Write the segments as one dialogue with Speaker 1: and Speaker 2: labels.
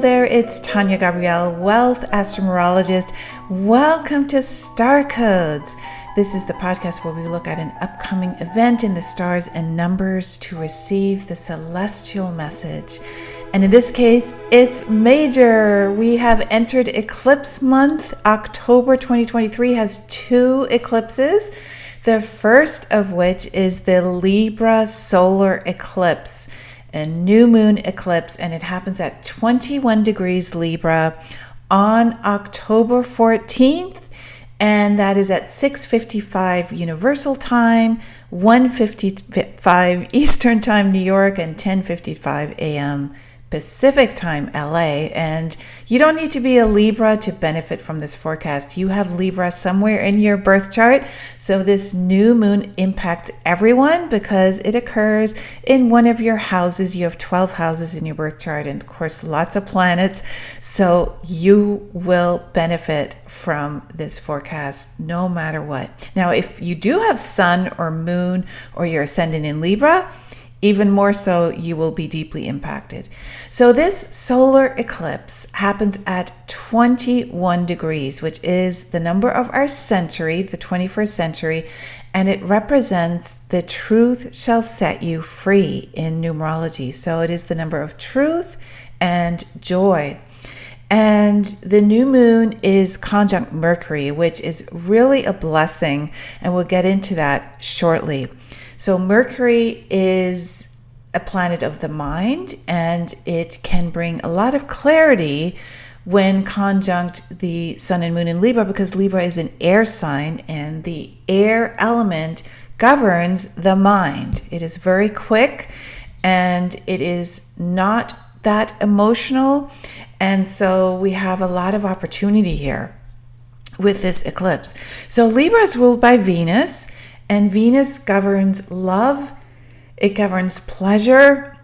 Speaker 1: there, it's Tania Gabrielle, Wealth Astro-Numerologist. Welcome to Star Codes. This is the podcast where we look at an upcoming event in the stars and numbers to receive the celestial message. And in this case, it's major. We have entered eclipse month. October 2023 has 2 eclipses. The first of which is the Libra solar eclipse, a new moon eclipse, and it happens at 21 degrees Libra on October 14th, and that is at 6:55 Universal Time, 1:55 Eastern Time, New York, and 10:55 a.m. Pacific Time, LA. And you don't need to be a Libra to benefit from this forecast. You have Libra somewhere in your birth chart. So this new moon impacts everyone because it occurs in one of your houses. You have 12 houses in your birth chart and of course lots of planets. So you will benefit from this forecast no matter what. Now, if you do have sun or moon or your ascendant in Libra, even more so, you will be deeply impacted. So this solar eclipse happens at 21 degrees, which is the number of our century, the 21st century, and it represents the truth shall set you free in numerology. So it is the number of truth and joy. And the new moon is conjunct Mercury, which is really a blessing, and we'll get into that shortly. So Mercury is a planet of the mind, and it can bring a lot of clarity when conjunct the sun and moon in Libra, because Libra is an air sign and the air element governs the mind. It is very quick and it is not that emotional. And so we have a lot of opportunity here with this eclipse. So Libra is ruled by Venus, and Venus governs love, it governs pleasure,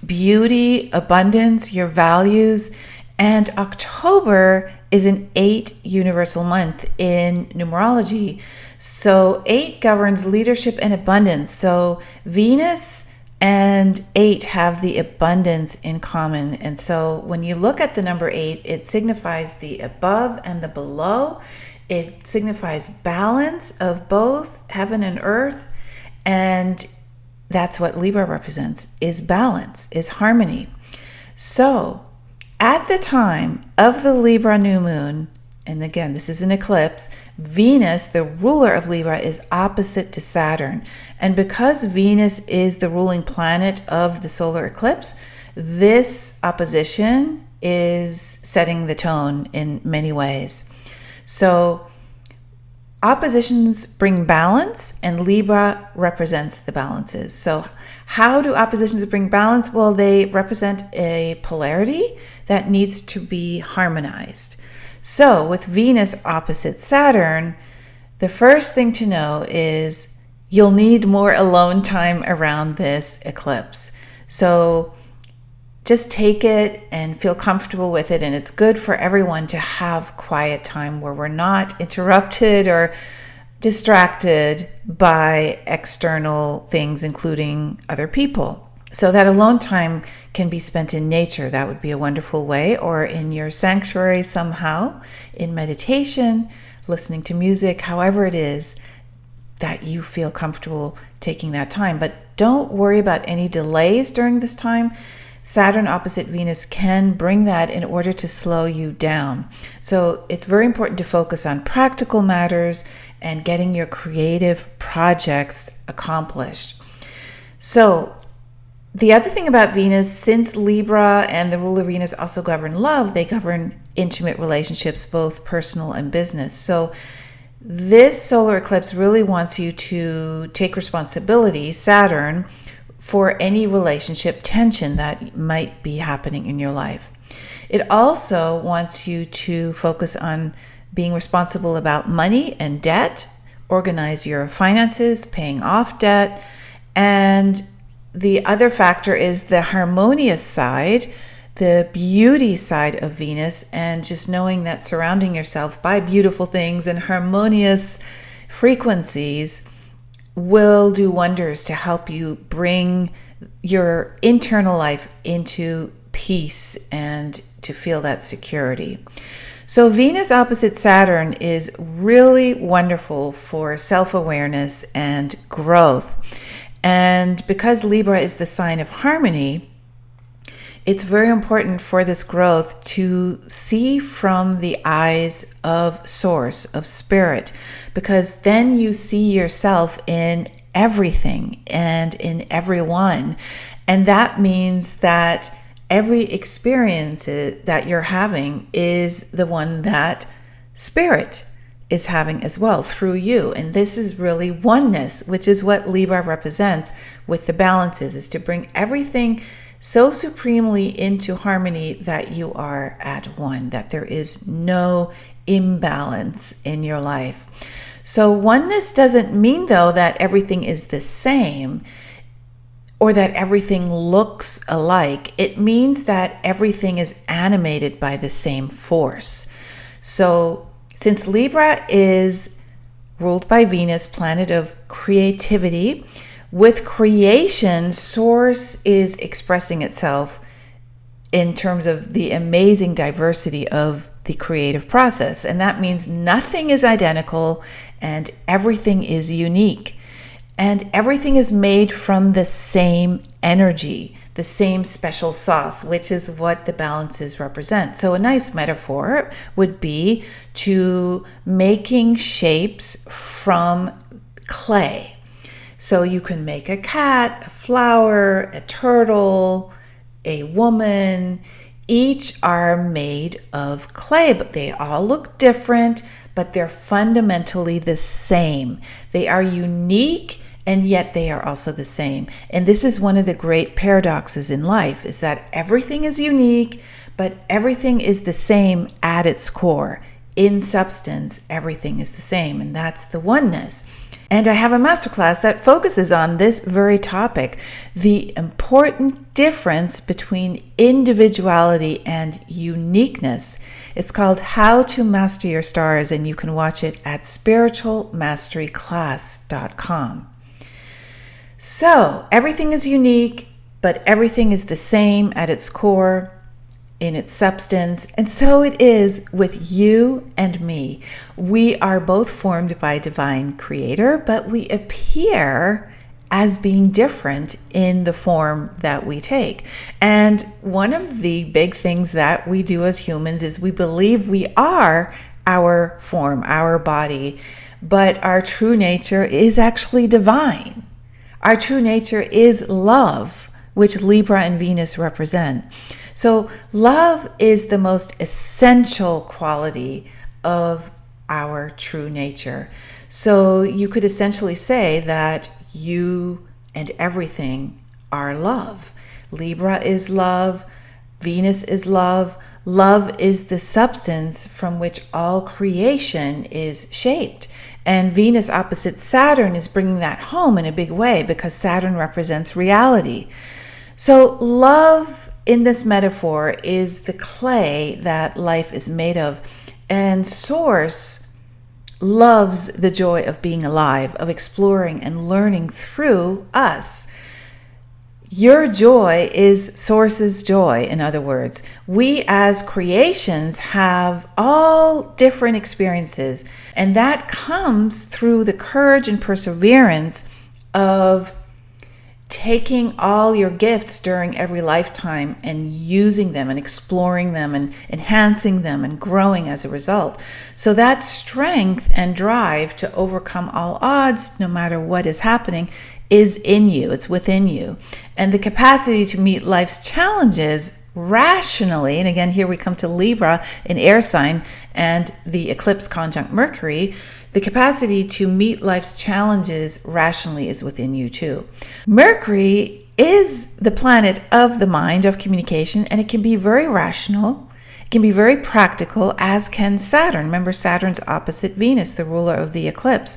Speaker 1: beauty, abundance, your values, and October is an 8 universal month in numerology. So 8 governs leadership and abundance. So Venus and 8 have the abundance in common. And so when you look at the number 8, it signifies the above and the below. It signifies balance of both heaven and earth, and that's what Libra represents, is balance, is harmony. So at the time of the Libra new moon, and again, this is an eclipse, Venus, the ruler of Libra, is opposite to Saturn. And because Venus is the ruling planet of the solar eclipse, this opposition is setting the tone in many ways. So oppositions bring balance, and Libra represents the balances. So how do oppositions bring balance? Well, they represent a polarity that needs to be harmonized. So with Venus opposite Saturn, the first thing to know is you'll need more alone time around this eclipse. So just take it and feel comfortable with it. And it's good for everyone to have quiet time where we're not interrupted or distracted by external things, including other people. So that alone time can be spent in nature. That would be a wonderful way, or in your sanctuary somehow, in meditation, listening to music, however it is that you feel comfortable taking that time. But don't worry about any delays during this time. Saturn opposite Venus can bring that in order to slow you down. So it's very important to focus on practical matters and getting your creative projects accomplished. So the other thing about Venus, since Libra and the ruler Venus also govern love, they govern intimate relationships, both personal and business. So this solar eclipse really wants you to take responsibility, Saturn, for any relationship tension that might be happening in your life. It also wants you to focus on being responsible about money and debt, organize your finances, paying off debt, and the other factor is the harmonious side, the beauty side of Venus, and just knowing that surrounding yourself by beautiful things and harmonious frequencies will do wonders to help you bring your internal life into peace and to feel that security. So Venus opposite Saturn is really wonderful for self-awareness and growth. And because Libra is the sign of harmony, it's very important for this growth to see from the eyes of source, of spirit, because then you see yourself in everything and in everyone. And that means that every experience that you're having is the one that spirit is having as well through you. And this is really oneness, which is what Libra represents with the balances, is to bring everything so supremely into harmony that you are at one, that there is no imbalance in your life. So oneness doesn't mean, though, that everything is the same or that everything looks alike. It means that everything is animated by the same force. So since Libra is ruled by Venus, planet of creativity, with creation, source is expressing itself in terms of the amazing diversity of the creative process. And that means nothing is identical and everything is unique. And everything is made from the same energy, the same special sauce, which is what the balances represent. So a nice metaphor would be to making shapes from clay. So you can make a cat, a flower, a turtle, a woman. Each are made of clay, but they all look different, but they're fundamentally the same. They are unique, and yet they are also the same. And this is one of the great paradoxes in life, is that everything is unique, but everything is the same at its core. In substance, everything is the same, and that's the oneness. And I have a masterclass that focuses on this very topic, the important difference between individuality and uniqueness. It's called How to Master Your Stars, and you can watch it at spiritualmasteryclass.com. So everything is unique, but everything is the same at its core, in its substance. And so it is with you and me. We are both formed by divine creator, but we appear as being different in the form that we take. And one of the big things that we do as humans is we believe we are our form, our body, but our true nature is actually divine. Our true nature is love, which Libra and Venus represent. So love is the most essential quality of our true nature. So you could essentially say that you and everything are love. Libra is love. Venus is love. Love is the substance from which all creation is shaped. And Venus opposite Saturn is bringing that home in a big way because Saturn represents reality. So love in this metaphor is the clay that life is made of. And Source loves the joy of being alive, of exploring and learning through us. Your joy is Source's joy, in other words. We as creations have all different experiences, and that comes through the courage and perseverance of taking all your gifts during every lifetime and using them and exploring them and enhancing them and growing as a result. So that strength and drive to overcome all odds, no matter what is happening, is in you. It's within you. And the capacity to meet life's challenges rationally, and again, here we come to Libra, an air sign, and the eclipse conjunct Mercury, the capacity to meet life's challenges rationally is within you too. Mercury is the planet of the mind, of communication, and it can be very rational. It can be very practical, as can Saturn. Remember, Saturn's opposite Venus, the ruler of the eclipse.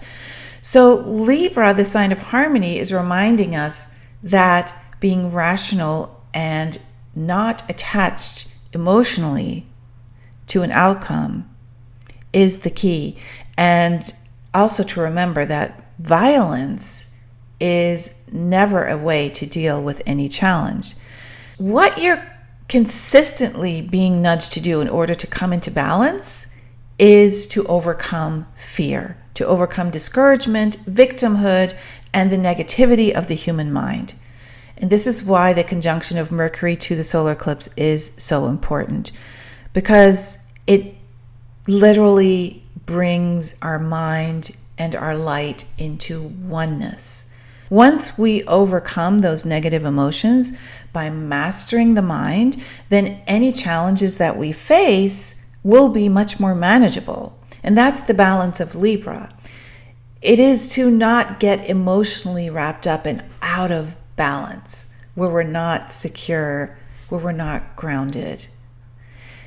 Speaker 1: So Libra, the sign of harmony, is reminding us that being rational and not attached emotionally to an outcome is the key. And also to remember that violence is never a way to deal with any challenge. What you're consistently being nudged to do in order to come into balance is to overcome fear, to overcome discouragement, victimhood, and the negativity of the human mind. And this is why the conjunction of Mercury to the solar eclipse is so important, because it literally brings our mind and our light into oneness. Once we overcome those negative emotions by mastering the mind, then any challenges that we face will be much more manageable. And that's the balance of Libra. It is to not get emotionally wrapped up and out of balance, where we're not secure, where we're not grounded.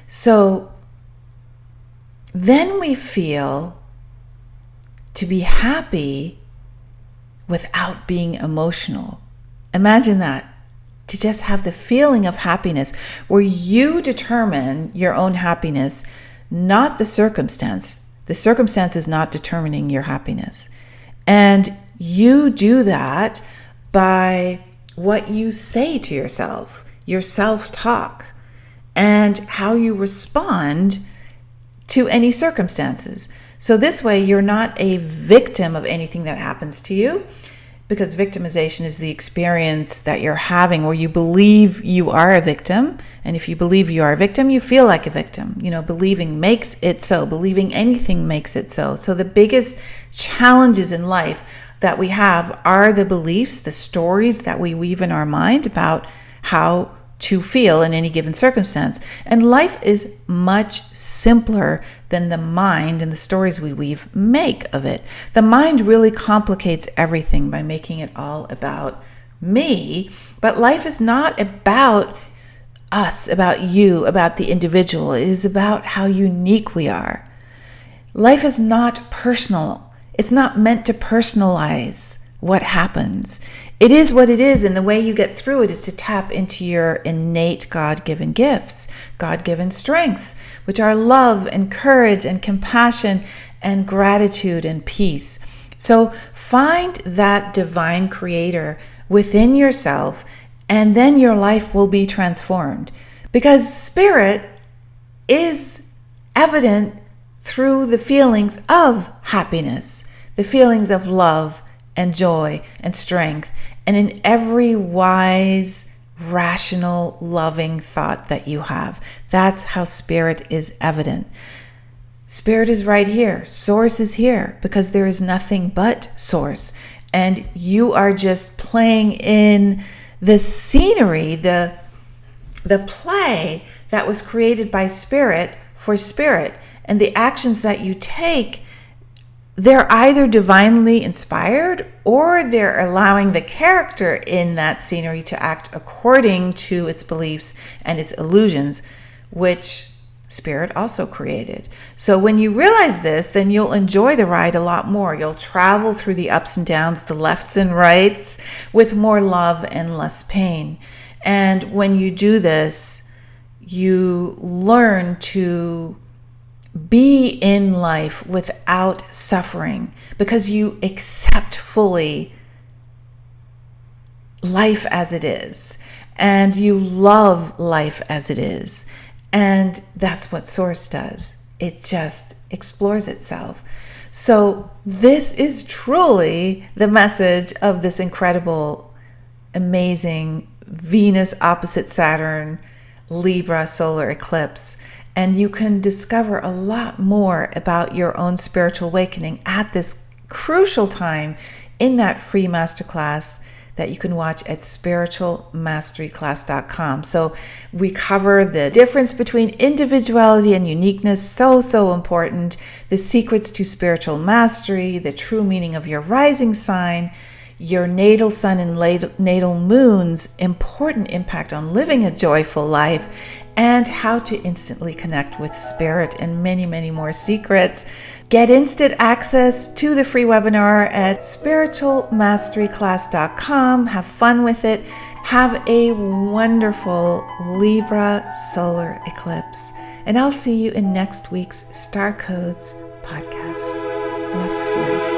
Speaker 1: So then we feel to be happy without being emotional. Imagine that, to just have the feeling of happiness where you determine your own happiness, not the circumstance. The circumstance is not determining your happiness. And you do that by what you say to yourself, your self-talk, and how you respond to any circumstances. So this way, you're not a victim of anything that happens to you, because victimization is the experience that you're having where you believe you are a victim. And if you believe you are a victim, you feel like a victim. Believing makes it so. Believing anything makes it so. So the biggest challenges in life that we have are the beliefs, the stories that we weave in our mind about how to feel in any given circumstance. And life is much simpler than the mind and the stories we weave make of it. The mind really complicates everything by making it all about me, but life is not about us, about you, about the individual. It is about how unique we are. Life is not personal. It's not meant to personalize what happens. It is what it is, and the way you get through it is to tap into your innate God-given gifts, God-given strengths, which are love and courage and compassion and gratitude and peace. So find that divine creator within yourself, and then your life will be transformed, because spirit is evident through the feelings of happiness, the feelings of love and joy and strength, and in every wise, rational, loving thought that you have. That's how spirit is evident. Spirit is right here. Source is here, because there is nothing but source. And you are just playing in the scenery, the play that was created by spirit for spirit. And the actions that you take, they're either divinely inspired or they're allowing the character in that scenery to act according to its beliefs and its illusions, which spirit also created. So when you realize this, then you'll enjoy the ride a lot more. You'll travel through the ups and downs, the lefts and rights, with more love and less pain. And when you do this, you learn to be in life without suffering, because you accept fully life as it is, and you love life as it is. And that's what Source does. It just explores itself. So this is truly the message of this incredible, amazing Venus opposite Saturn Libra solar eclipse. And you can discover a lot more about your own spiritual awakening at this crucial time in that free masterclass that you can watch at spiritualmasteryclass.com. So we cover the difference between individuality and uniqueness, so important, the secrets to spiritual mastery, the true meaning of your rising sign, your natal sun and natal moon's important impact on living a joyful life, and how to instantly connect with spirit, and many more secrets. Get instant access to the free webinar at spiritualmasteryclass.com. Have fun with it. Have a wonderful Libra solar eclipse. And I'll see you in next week's Star Codes podcast. Let's fly.